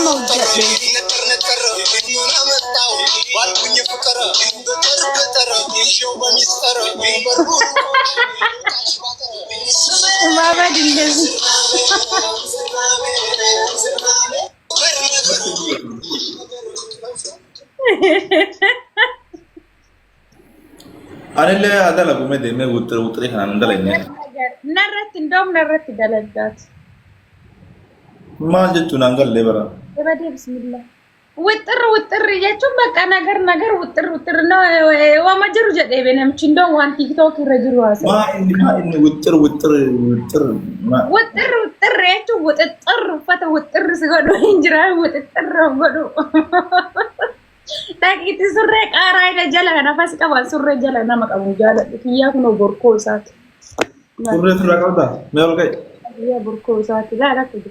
Mama dinlezi. Anille ada lagu me deme utre kan andalanya. Narrat dalagat. Ma jechu nangal lebara. Ebadi bismillah. Witr ya cuma kan nagar witr no wa majeru jade benam chindo wan TikTok rajuru asa. Ma ini witr ma. Witr ya tu witr fata witr segodo injra witr godo. Tak itu surre karai na jala na fas kawan surre jala nama kamu jala kiya kuno borko sat. Surre kau Mel kai. Iya borko sat la tu.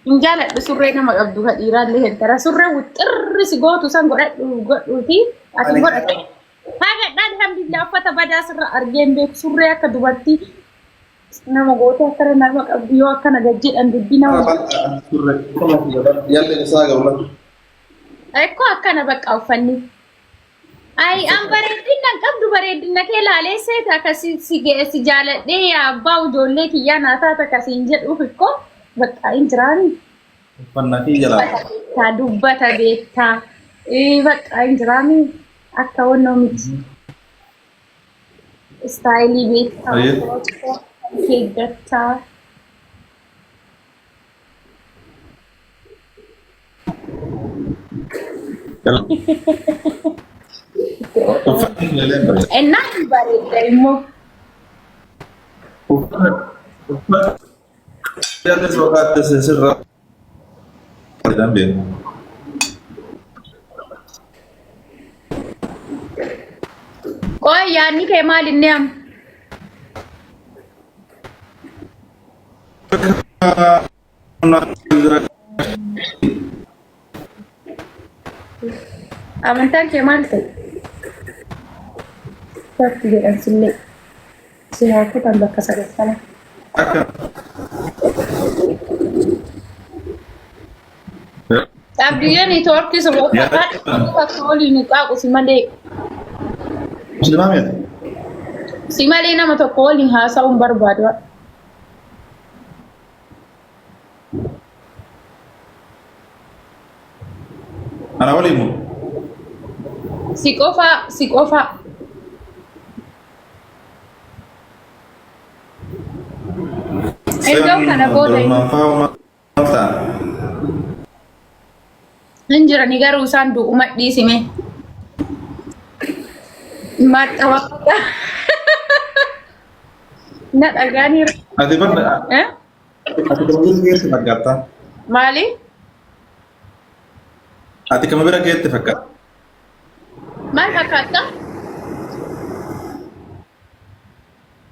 Injala surre nama abdu hadiran lehen tara surre witr segodo san goda ti ati goda. Haga dan alhamdulillah fata bada surre argembe surre ka dubati nama goto tara nama abdu yo kana gaji and dina. Surre yalle saga ulah. Ecco akkana bakka uffanni. Ai an bareedinnan qabdu bareedinna kee laalee seeta kasi si jaaladhe abbaa ijoollee kiyyaa naa taata kasiin jedhuuf ikko bakka hin jiraani. Uffanna kee jalaa. Ta dubbata beektaa. Bakka hin jiraani akka wannoo miti. Istaayilii beektaa. Keeggattaa. Enak barita mo. Jadi sokat sesirra. También. Oh ya ni kayak malin niam. Amantan kayak mal tu. Tapi dia sulit. Saya aku tambah kesalahan sana. Tapi dia ni torki semua kan. Kita kali ni aku si Made. Muslimah ya? Si Made nama tu kali hasa barbado. Anak walimu? Sikofa. Endo kana boda. Ninjira ni garu sandu umat di sini. Mata waktu. Nak agani. Ati ban? Ati kamu kira sefakat? Mali? Ati kamu kira sefakat? Mal fakata?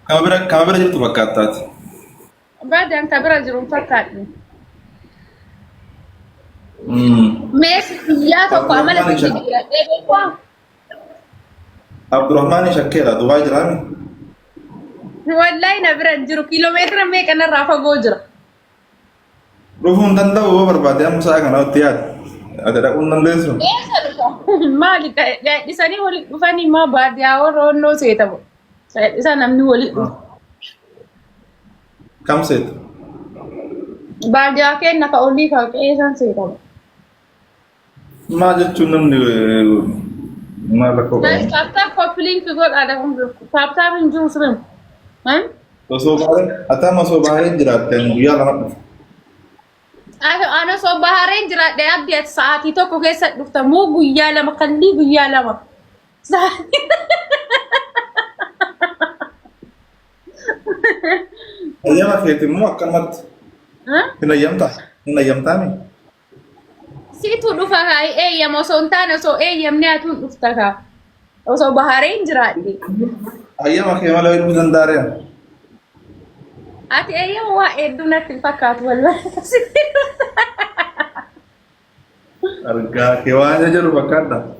Kamu kira jadi sefakat? Badan kabira jirum fakat ni. Messi ya to ko amala ko digira debe ko. Abdurrahman Shakira Dubai jirani. Wallahi na biran jiru kilometer me kana rafa gojra. Rufun tanda wo barbade am sa kana tiyat. Ada unnan lesu. Mali ka di sani wali fani ma ba dia woro no seta bo. Saya sana namni wali. Kam set? Ba dia ke na ka oli ka ke san seta bo. Ma jechunam ni ma la ko. Tap coupling to go ada tap injun srim. So bahare ata ma so bahare jiraten ya la. Ano so bahare jirat de update saat itu ko keessa dhufta mo guyyaa lama kalli guyyaa lama. Ayama fete mo akamat. Hinayamta mi. Situ dhufa kai yam so ntana so yam ne atun dhufta ka. So bahare jirat di. Ayama ke mala wiru dandare. Ati yam wa eduna tifakat wallahi. Arga kewanya jaru bakada.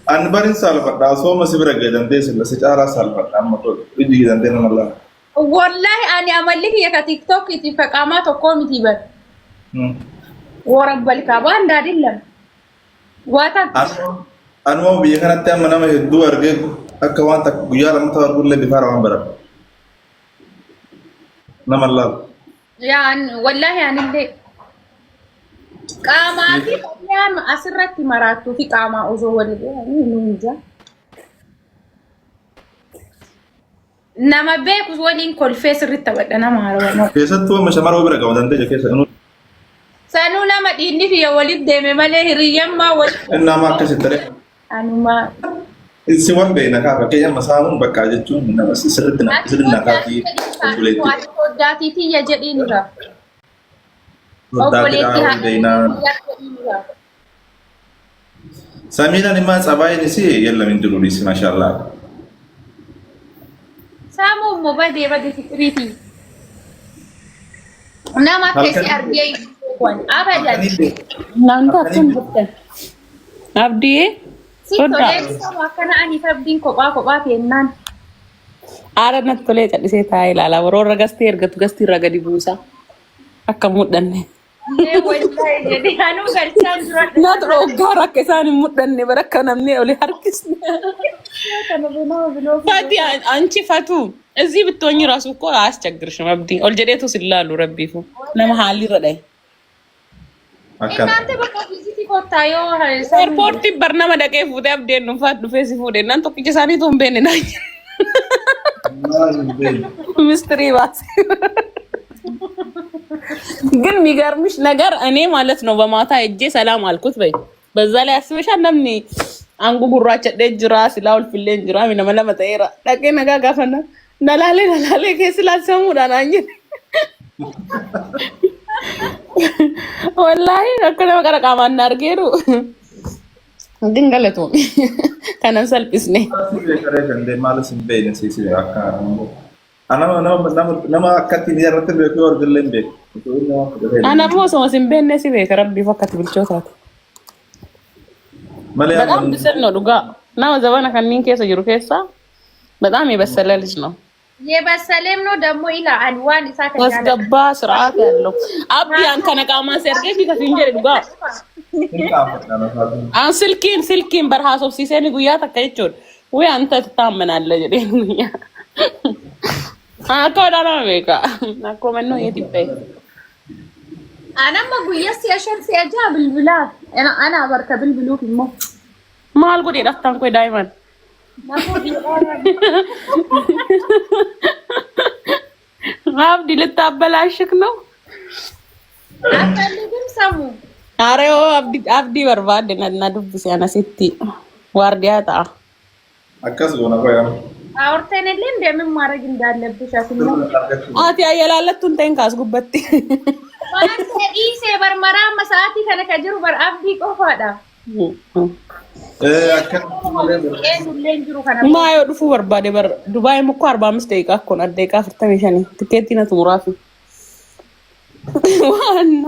Anbarin salfat da so masibira gadan dai sun secara salfat amma to idi gadan dai Allah. والله أنا أملك يا كتيك توك تفقامات وقوم تبر ورب الكعبان دادلهم واتك أنا ما بيجي كنا تيم أنا ما يدو أرجع أكوان تك بيا لما تقول كل بفار عم برا نعم الله يعني والله يعني اللي قاماتي قيام أسرت مراتو في قاما أزول يعني نينجا نما بيك وزولين كل فيس رتبت أنا ما أعرف كيسة تو مش مرة وبرا قاعد عندك كيسة إنه سانو نما ديني في ولد دم ماله ريم ما ول إنما كيسة ترى أنا ما السوام بينك كافة كي مسامون بكاجة تون إنما سردنا كافي أقولي وداتي تي يجدين را وداتي كافي بينا سامينا نما سباي نسي يلا من دلوريس ما شاء الله سامو مبادئ بدي فكرتي نما كيسي أرجعي أبدا نانتا كن بطل أبدي سيتولي سوا كنا أني تبدين كوبا فينان Aara natti tolee callisee taa'ee ilaala. Warroon ragastee ergatu gastii raga dibuusa. Akka mudhanne. والله جدي أنا قلتان جرات Nyaata dhoggaa akka isaan hin mudhanne bara akka namni oli harkisne. كانوا بينو Faati anchi fatu. Ezzii bittoonni raasu koo aaschaggirsham abdii. Ol jedheetu sillaalu rabbiifu. Nama haalirra dhaye. أكان إنت بقى فيزيتي كوتايو Eerpoortii barnama dhaqee fuutee abdeen dhuunfaat dhufee si fuudhee naan tokkicha isaanii tuun beenne naa ሚስትሪ ባስ ግን የሚገርምሽ ነገር እኔ ማለት ነው በማታ እጄ ሰላም አልኩት በይ በዛ ላይ አስበሻ እንደምን አንጉ ጉራቸ ደጅራ ስላውል ፍሌን ጅራ ምንመለ መጠይራ ደቄ ነጋ ጋፈና ነላሌ ከስላልሰሙ ዳናኝ ወላሂ አከለ መቀረቃ ማናርገሩ ግን ገለቱ ከነን ሰልፕስኔ nama akkatti ni irratti beeku argillee hin beeku. Ana boso simbenne si beeka rabbi fakkati bilchootaati. በጣም ብስል ነው ዱጋ እና ዘበና ከኒን ኬሰ ጅሩ ኬሳ በጣም የበሰለ ልጅ ነው። የበሰለም ነው ደግሞ ኢላ አንዋን ኢሳተ ያስገባ ስርዓት ያለው አብዲ አንተ ነቃማ ሰርገሽ ከፊንጀር ዱጋ አን ስልኪን በርሃሶ ሲሰኒ ጉያ ተከይቾን ወይ አንተ ትታመናለህ ጀዴንኛ አቆዳና ቤካ አቆመን ነው የትበይ انا ما قيس يا شمس يا جاب البلاد انا بركب البلوك مو ማል ጉዴ ዳፍታን ኮይ ዳይመንድ አብዲ ልታበላሽክ ነው አፈልግም ሰሙ አሬው አብዲ በርባድ ነና ዱብስ ያነሲቲ ዋርዲያታ akkas goona koya አውርተንልን እንደምን ማድረግ እንዳለብሽ አስሙ አቲ አየላለቱን ተንካስ ጉበቲ ማለት ኢሴ በርመራ መሳቲ ከነከጅሩ በር አብዲ ቆፋዳ ማዮ ዱፉ በርባዴ በር ዱባይ ሙኮ 45 ደቂቃ እኮ ነው ደቂቃ 45 ትኬት ነው ትሙራፊ ዋና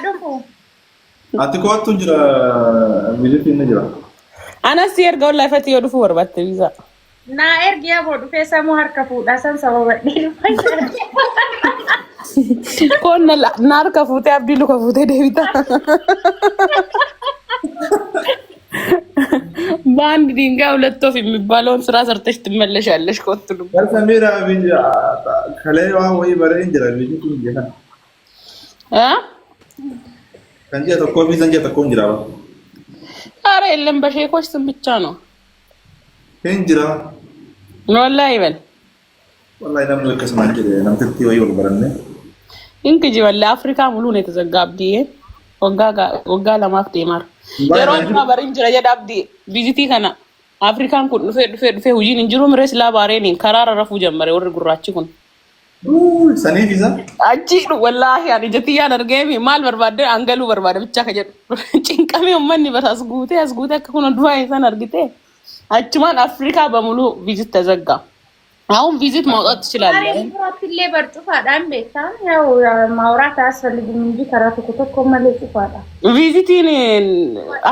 ዱፉ ati koottu jira militiin jira አናስ የርጋው ላይፈት ይወዱፉ በርባቴ ቪዛ ና ኤርጊያ ቦዱ ፈሰሙ ሀርከ ፉዳ ሰን ሰበበዲ ኮን ናር ከፉቴ አብዲሉ ከፉቴ ደቢታ ባንድ ድንጋይ ሁለት ወፍ የሚባለውን ስራ ሰርተሽ ትመለሻለሽ ኮትሉ ሰሚራ ቢጂ ከሌዋ ወይ በረን jira militiin jira ከንጀ ተኮ ቢዘንጀ ተኮ jira አረ የለም በሼኮች ስም ብቻ ነው jira ወላሂ ይበል wallahi nam ልከስ ማንጀ namtitti ወይ ወልበረነ እንግጂ ወላ አፍሪካ ሙሉ ነው የተዘጋ አብዲ ወጋ ለማፍ ዴማር የሮማ በሪንጅራ የዳብዲ ቪዚቲ ከና አፍሪካን ኩን ዱፌ ሁጂን እንጅሩ ምሬስ ላባሬኒ ከራራ ረፉ ጀመረ ወር ጉራቺ ኩን ሰኔ ቪዛ አጂ ወላሂ ያኒ ጀቲያ ነርገሚ ማል በርባደ አንገሉ በርባደ ብቻ ከጀ ጭንቀሜ ወመን ያስጉቴ ከሆነ ዱባይ ሰን አርግቴ አችማን አፍሪካ በሙሉ ቪዚት ተዘጋ አሁን ቪዚት ማውጣት ትችላለህ አሬ በርጩፋዳን ቤታ ያው ማውራት አያስፈልግም እንጂ ከራቱ ከተኮ መለጭፋዳ ቪዚቲን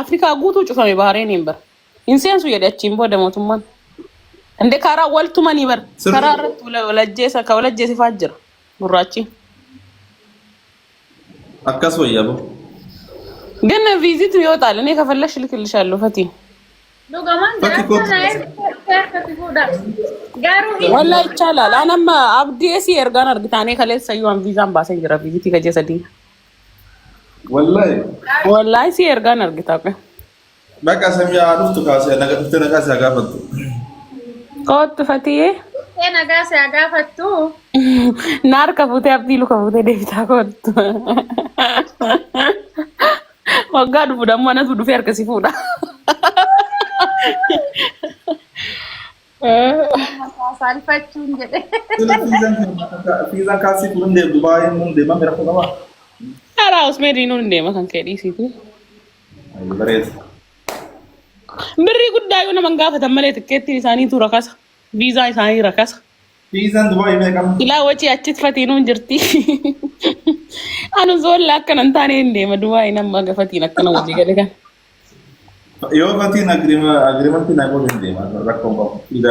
አፍሪካ ጉቱ ጩፋሜ ባህሬን ነበር ኢንሴንሱ የዳቺን ቦደ ሞቱማን እንደ ካራ ወልቱ ማን ይበር ካራረት ወለጀሰ ከወለጀሰ ፋጅር ጉራቺ አካስ ወያቦ ግን ቪዚት ይወጣል። እኔ ከፈለሽ ልክልሻለሁ ፈቲ والله ይቻላል። አናማ አብዲሲ ኤርጋን አርግታኔ ከለስ ሰዩን ቪዛን ባሰን ጅራ ቪዚት ከጀሰዲ والله ሲ ኤርጋን አርግታቀ በቃ ሰሚያ አሉት ካሰ ነገርት ነጋስ ያጋፈጡ ኮት ፈቲዬ ነጋስ ያጋፈጡ ናር ከፉቴ አብዲሉ ከፉቴ ደብታ ኮት ወጋዱ ደግሞ ነቱ ዱፌ አርከሲ ፉዳ ሳልፈቹ እንደ ፊዛ ካሲ እንደ ዱባይ እንደ ማምራ ኮማ አራውስ ሜዲኑ እንደ ማከን ከዲ ሲቱ በሬት ብሪ ጉዳዩ ነው መንጋፈ ተመለ ትኬት ኢሳኒ ቱ ረካሳ ቪዛ ኢሳኒ ረካሳ ቪዛን ዱባይ መቀም ኢላ ወጪ አችት ፈቲኑ እንጅርቲ አኑ ዞል ላከን እንታኔ እንደ መዱባይ ነማ ገፈቲ ነከነ ወጪ ገለጋ ዮ ፈቲን አግሪመንት ናጎል እንደ ማረከው ቪዛ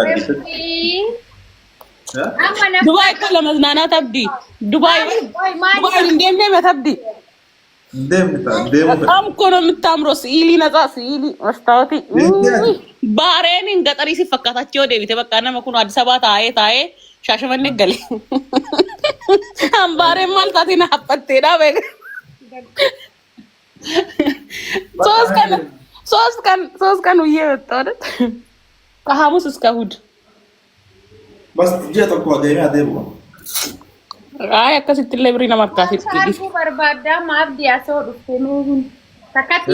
ዱባይ እኮ ለመዝናናት አብዲ ዱባይ እንደም ነው መተብዲ በጣም እኮ ነው የምታምረው። ስኢሊ ነፃ ስኢሊ መስታወቲ ባሬን ገጠሪ ሲፈካታቸው ወደ ቤት በቃ እና መኩኑ አዲስ አበባ ታዬ ሻሸመኔ ገለ አምባሬ ማልታቲና አፈቴዳ በግ ሶስት ቀን ውዬ ወጣሁ አይደል ከሐሙስ እስከ እሑድ በስ ጀት እኮ ደኛ ደቡ አይ አከሲት ለብሪ ነው ማርካት አርጉ በርባዳ ማብዲ ያሰው ዱፍቴኑን ተከቲ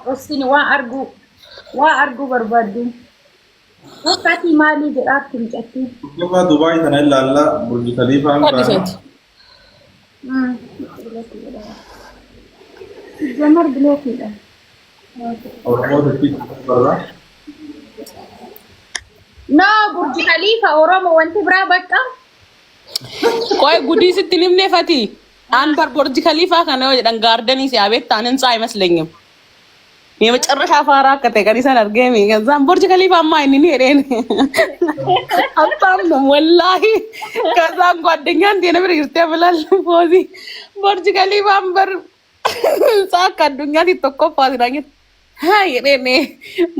ወስኒ ዋ አርጉ በርባዱ ወካቲ ማሊ ጀራት እንጨቲ ዱባይ ተነላላ ቡርጅ ከሊፋ ጀመር ብሎክ ይላል ና ቡርጅ ከሊፋ ኦሮሞ ወንቲ ብራ በቃ ቆይ ጉዲ ስትልም ነፈቲ አንበር ቡርጅ ከሊፋ ከነው የደን ጋርደኒ ሲያቤት ታንንጻ አይመስለኝም። የመጨረሻ ፋራ ከተቀሪሰን አርገሚ ከዛም ቡርጅ ከሊፋ ማይኒ ሄደን አጣም ነው ወላሂ ከዛም ጓደኛ እንደ ነብር ይርተብላል ፖዚ ቡርጅ ከሊፋ አንበር ሳካ ዱኛ ሲተቆፋ ሲዳኝት ሃይ እኔ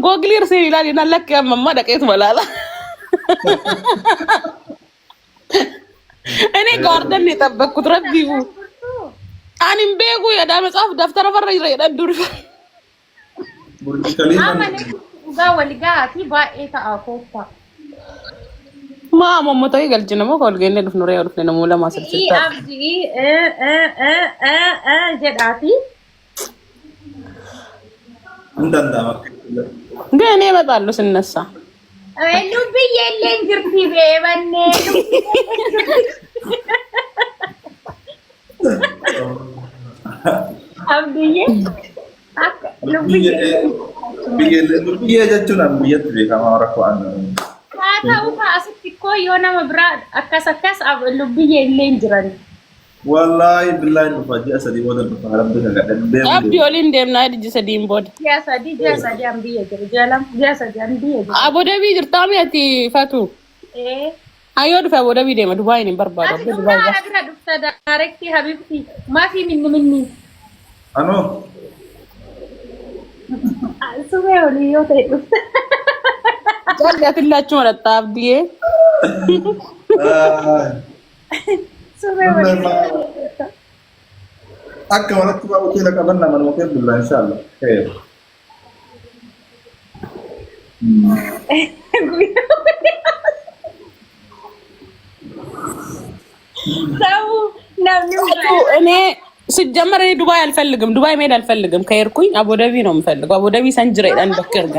ጎግሊር ሲላል ይናለክ ያመማ ደቀት ወላላ እኔ ጋርደን የጠበቅኩት ረቢቡ አኒም ቤጉ የዳ መጽሐፍ ደፍተር ፈረጅ ረይዳን ዱር ቡርጅ ከሊፋ ወልጋቲ ባኤታ አኮፋ ማሞ ሞታይ ገልጅ ነው ኮልገነ ዱፍ ኑሪያ ዱፍ ነው ለማሰል ሲታ አብዲ ጀዳቲ እንደንዳማ ግን እኔ እመጣለሁ ስነሳ ሉብ የለን ጅርቲ በበኔ አብዲዬ ሉብዬ ጀቹና ሙየት ቤካማ ወረኳን ታታው ካስቲ እኮ የሆነ መብራ አካሰካስ ሉብዬ የለን ጅራን والله بالله نفاجئ اسدي ولا بفارم بك abdi olin dem na di sadim bod ya sadi ambiye jalam ya sadi ambiye abodabi jirtami ati fatu ayo du fa abodabi dem dubai ni barbado dubai ba agra dufta direct habibti ma fi minni ano suwe oli yo te jalli atillaachu maratta abdiye akka wanatti ba hotel qabanna man hotel billah inshallah khair እኔ ሲጀመር ዱባይ አልፈልግም። ዱባይ መሄድ አልፈልግም። ከሄድኩኝ አቡዳቢ ነው የምፈልገው። አቡዳቢ ሰንጅሬ ዳን በከርጋ